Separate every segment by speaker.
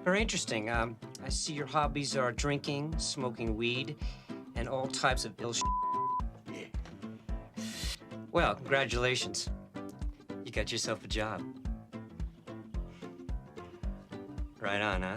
Speaker 1: Very interesting. I see your hobbies are drinking, smoking weed, and all types of ill shit. Yeah. Well, congratulations. You got yourself a job. Right on, huh?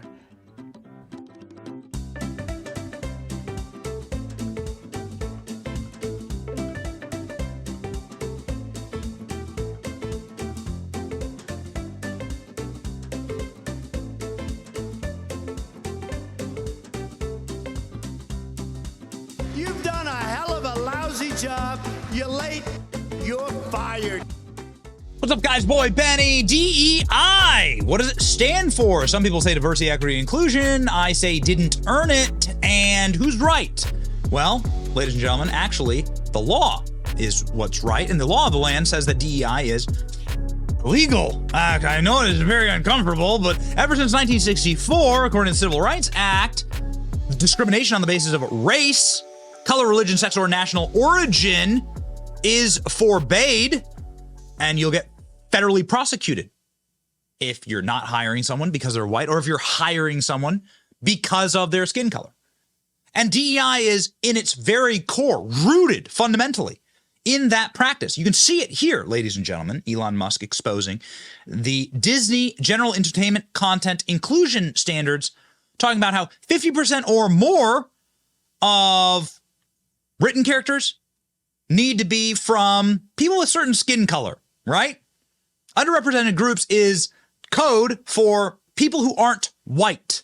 Speaker 2: You've done a hell of a lousy job. You're late. You're fired.
Speaker 3: What's up, guys? Boy Benny. DEI. What does it stand for? Some people say diversity, equity, inclusion. I say didn't earn it. And who's right? Well, ladies and gentlemen, actually, the law is what's right. And the law of the land says that DEI is legal. I know it is very uncomfortable, but ever since 1964, according to the Civil Rights Act, discrimination on the basis of race, color, religion, sex, or national origin is forbade, and you'll get federally prosecuted if you're not hiring someone because they're white, or if you're hiring someone because of their skin color. And DEI is, in its very core, rooted fundamentally in that practice. You can see it here, ladies and gentlemen. Elon Musk exposing the Disney General Entertainment Content Inclusion Standards, talking about how 50% or more of written characters need to be from people with certain skin color, right? Underrepresented groups is code for people who aren't white.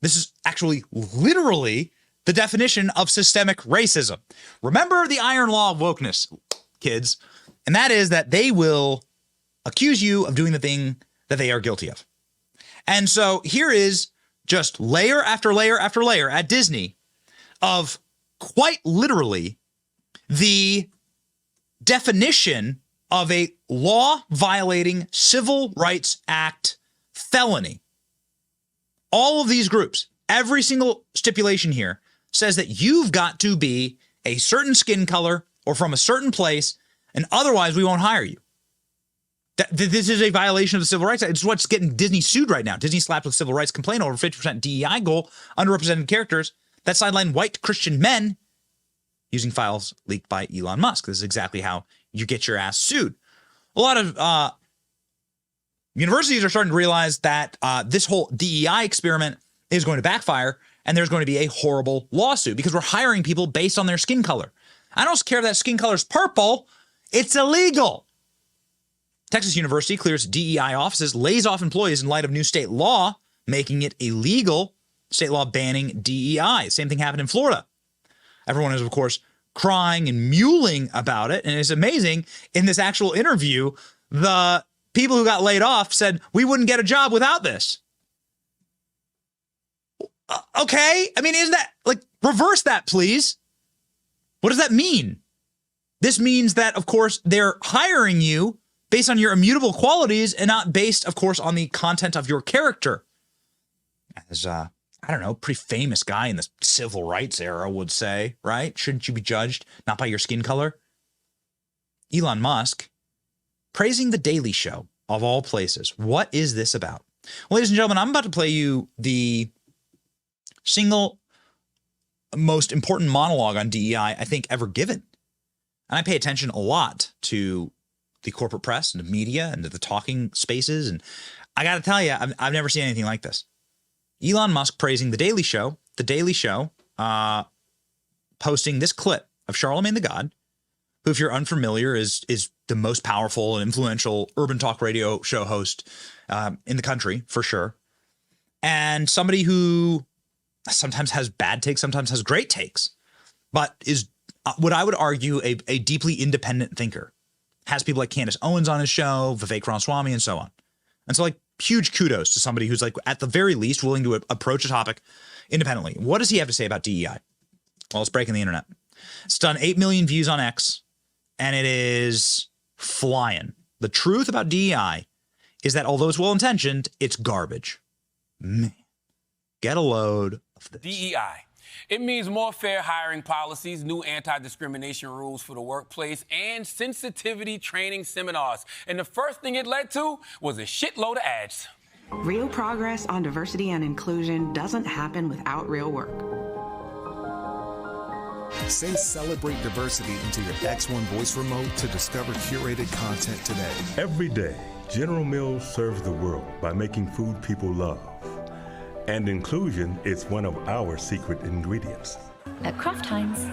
Speaker 3: This is actually literally the definition of systemic racism. Remember the iron law of wokeness, kids, and that is that they will accuse you of doing the thing that they are guilty of. And so here is just layer after layer after layer at Disney of quite literally the definition of a law-violating Civil Rights Act felony. All of these groups, every single stipulation here says that you've got to be a certain skin color or from a certain place, and otherwise we won't hire you. This is a violation of the Civil Rights Act. It's what's getting Disney sued right now. Disney slapped with civil rights complaint over 50% DEI goal, underrepresented characters that sideline white Christian men using files leaked by Elon Musk. This is exactly how you get your ass sued. A lot of universities are starting to realize that this whole DEI experiment is going to backfire, and there's going to be a horrible lawsuit because we're hiring people based on their skin color. I don't care if that skin color is purple. It's illegal. Texas University clears DEI offices, lays off employees in light of new state law, making it illegal. State law banning DEI. Same thing happened in Florida. Everyone is, of course, crying and mewling about it. And it's amazing, in this actual interview, the people who got laid off said, we wouldn't get a job without this. Okay. I mean, isn't that, like, reverse that, please? What does that mean? This means that, of course, they're hiring you based on your immutable qualities and not based, of course, on the content of your character. As, I don't know, pretty famous guy in the civil rights era would say, right? Shouldn't you be judged not by your skin color? Elon Musk praising The Daily Show, of all places. What is this about? Well, ladies and gentlemen, I'm about to play you the single most important monologue on DEI I think ever given. And I pay attention a lot to the corporate press and the media and to the talking spaces. And I got to tell you, I've never seen anything like this. Elon Musk praising The Daily Show, posting this clip of Charlemagne the God, who, if you're unfamiliar, is the most powerful and influential urban talk radio show host in the country, for sure. And somebody who sometimes has bad takes, sometimes has great takes, but is what I would argue a deeply independent thinker. Has people like Candace Owens on his show, Vivek Ramaswamy, and so on. And so, like, huge kudos to somebody who's, like, at the very least willing to approach a topic independently. What does he have to say about DEI? Well, it's breaking the internet. It's done 8 million views on X, and it is flying. The truth about DEI is that although it's well-intentioned, it's garbage. Man, get a load of this.
Speaker 4: DEI. It means more fair hiring policies, new anti-discrimination rules for the workplace, and sensitivity training seminars. And the first thing it led to was a shitload of ads.
Speaker 5: Real progress on diversity and inclusion doesn't happen without real work.
Speaker 6: Say celebrate diversity into your X1 voice remote to discover curated content today.
Speaker 7: Every day, General Mills serves the world by making food people love. And inclusion is one of our secret ingredients.
Speaker 8: At Kraft Heinz,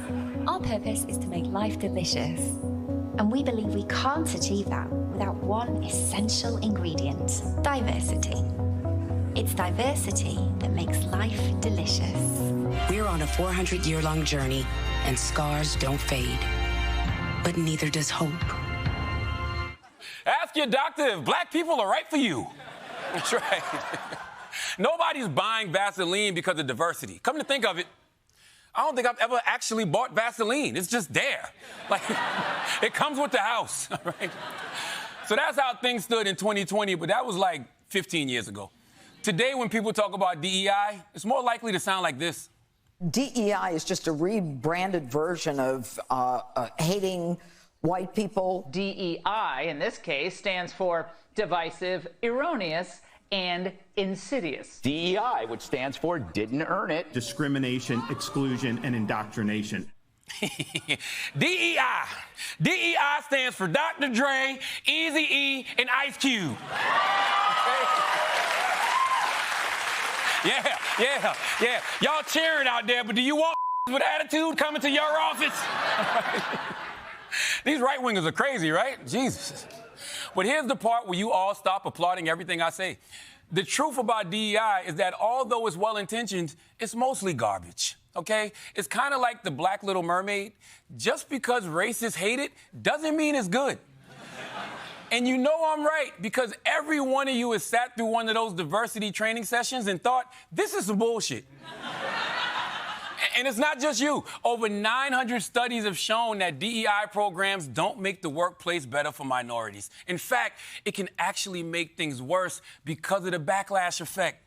Speaker 8: our purpose is to make life delicious. And we believe we can't achieve that without one essential ingredient: diversity. It's diversity that makes life delicious.
Speaker 9: We're on a 400-year-long journey, and scars don't fade. But neither does hope.
Speaker 4: Ask your doctor if black people are right for you. That's right. Nobody's buying Vaseline because of diversity. Come to think of it, I don't think I've ever actually bought Vaseline. It's just there. Like, it comes with the house, right? So that's how things stood in 2020, but that was like 15 years ago. Today, when people talk about DEI, it's more likely to sound like this.
Speaker 10: DEI is just a rebranded version of hating white people.
Speaker 11: DEI, in this case, stands for divisive, erroneous, and insidious.
Speaker 12: DEI, which stands for didn't earn it.
Speaker 13: Discrimination, exclusion, and indoctrination.
Speaker 4: DEI. DEI stands for Dr. Dre, Eazy-E, and Ice Cube. Yeah. Y'all cheering out there, but do you want with attitude coming to your office? These right-wingers are crazy, right? Jesus. But here's the part where you all stop applauding everything I say. The truth about DEI is that although it's well-intentioned, it's mostly garbage, okay? It's kind of like the Black Little Mermaid. Just because racists hate it doesn't mean it's good. And you know I'm right, because every one of you has sat through one of those diversity training sessions and thought, this is some bullshit. And it's not just you. Over 900 studies have shown that DEI programs don't make the workplace better for minorities. In fact, it can actually make things worse because of the backlash effect.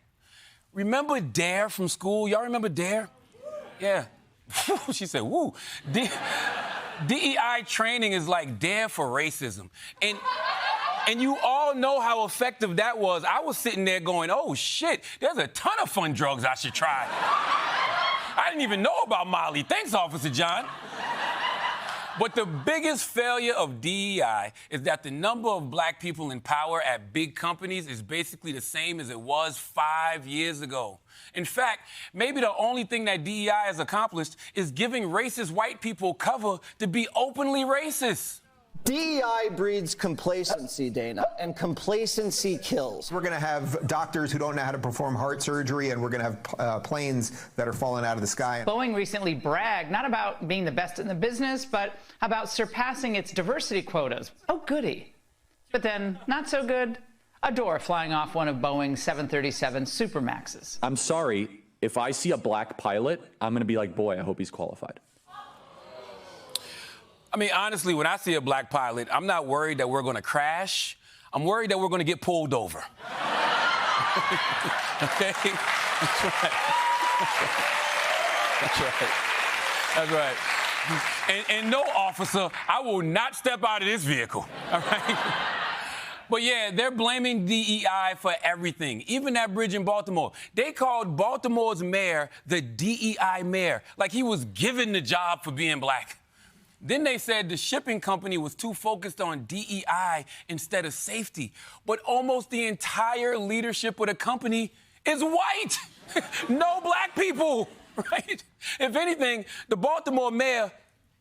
Speaker 4: Remember DARE from school? Y'all remember DARE? Yeah. She said, woo. DEI training is like DARE for racism. And you all know how effective that was. I was sitting there going, oh, shit, there's a ton of fun drugs I should try. I didn't even know about Molly. Thanks, Officer John. But the biggest failure of DEI is that the number of black people in power at big companies is basically the same as it was 5 years ago. In fact, maybe the only thing that DEI has accomplished is giving racist white people cover to be openly racist.
Speaker 14: DEI breeds complacency, Dana, and complacency kills.
Speaker 15: We're going to have doctors who don't know how to perform heart surgery, and we're going to have planes that are falling out of the sky.
Speaker 11: Boeing recently bragged not about being the best in the business, but about surpassing its diversity quotas. Oh, goody. But then, not so good, a door flying off one of Boeing's 737 Supermaxes.
Speaker 12: I'm sorry, if I see a black pilot, I'm going to be like, boy, I hope he's qualified.
Speaker 4: I mean, honestly, when I see a black pilot, I'm not worried that we're going to crash. I'm worried that we're going to get pulled over. Okay? That's right. And no, officer, I will not step out of this vehicle. All right? But yeah, they're blaming DEI for everything, even that bridge in Baltimore. They called Baltimore's mayor the DEI mayor, like he was given the job for being black. Then they said the shipping company was too focused on DEI instead of safety. But almost the entire leadership of the company is white. No black people, right? If anything, the Baltimore mayor,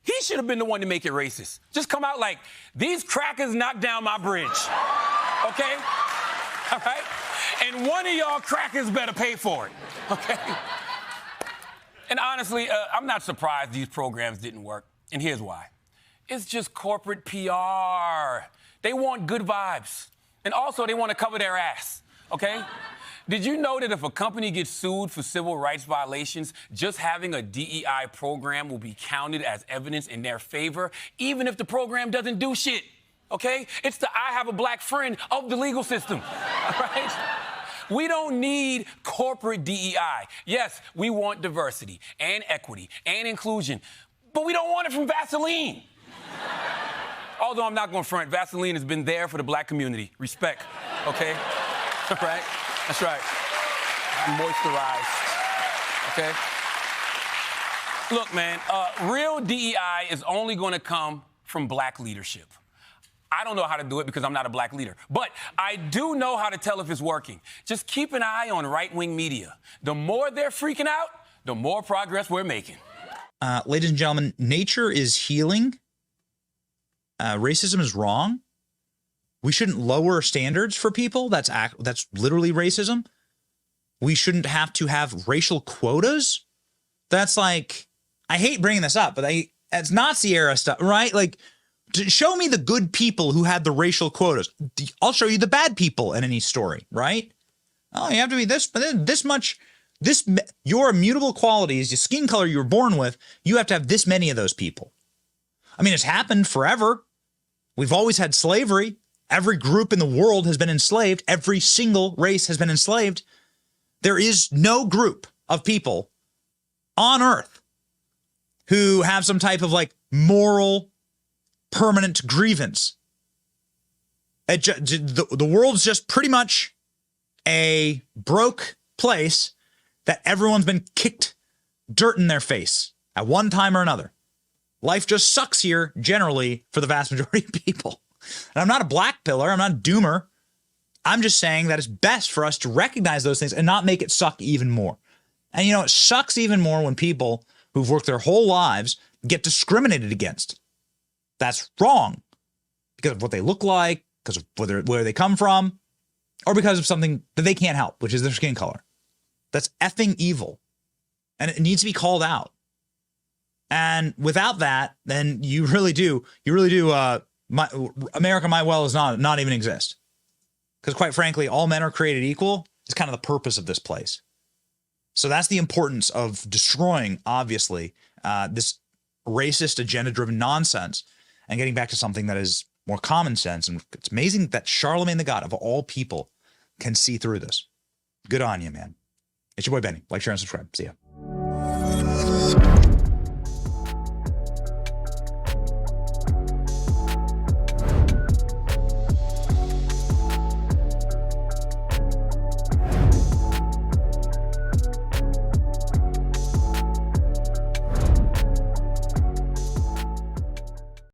Speaker 4: he should have been the one to make it racist. Just come out like, these crackers knocked down my bridge, okay? All right? And one of y'all crackers better pay for it, okay? And honestly, I'm not surprised these programs didn't work. And here's why. It's just corporate PR. They want good vibes. And also, they want to cover their ass, okay? Did you know that if a company gets sued for civil rights violations, just having a DEI program will be counted as evidence in their favor, even if the program doesn't do shit, okay? It's the I have a black friend of the legal system, all right? We don't need corporate DEI. Yes, we want diversity and equity and inclusion, but we don't want it from Vaseline. Although I'm not going to front, Vaseline has been there for the black community. Respect, okay? Right? That's right. Moisturized. Okay? Look, man, real DEI is only going to come from black leadership. I don't know how to do it because I'm not a black leader, but I do know how to tell if it's working. Just keep an eye on right-wing media. The more they're freaking out, the more progress we're making.
Speaker 3: Ladies and gentlemen, nature is healing. Racism is wrong. We shouldn't lower standards for people. That's literally racism. We shouldn't have to have racial quotas. That's like, I hate bringing this up, but it's Nazi era stuff, right? Like, show me the good people who had the racial quotas. I'll show you the bad people in any story, right? Oh, you have to be this much, your immutable qualities, your skin color you were born with, you have to have this many of those people. I mean, it's happened forever. We've always had slavery. Every group in the world has been enslaved. Every single race has been enslaved. There is no group of people on earth who have some type of like moral permanent grievance. The world's just pretty much a broke place that everyone's been kicked dirt in their face at one time or another. Life just sucks here generally for the vast majority of people. And I'm not a black pillar. I'm not a doomer. I'm just saying that it's best for us to recognize those things and not make it suck even more. And you know, it sucks even more when people who've worked their whole lives get discriminated against. That's wrong because of what they look like, because of where they come from, or because of something that they can't help, which is their skin color. That's effing evil. And it needs to be called out. And without that, then you really do, America might well as not even exist. Because quite frankly, all men are created equal is kind of the purpose of this place. So that's the importance of destroying, obviously, this racist agenda-driven nonsense and getting back to something that is more common sense. And it's amazing that Charlemagne the God of all people can see through this. Good on you, man. It's your boy Benny. Like, share, and subscribe. See ya.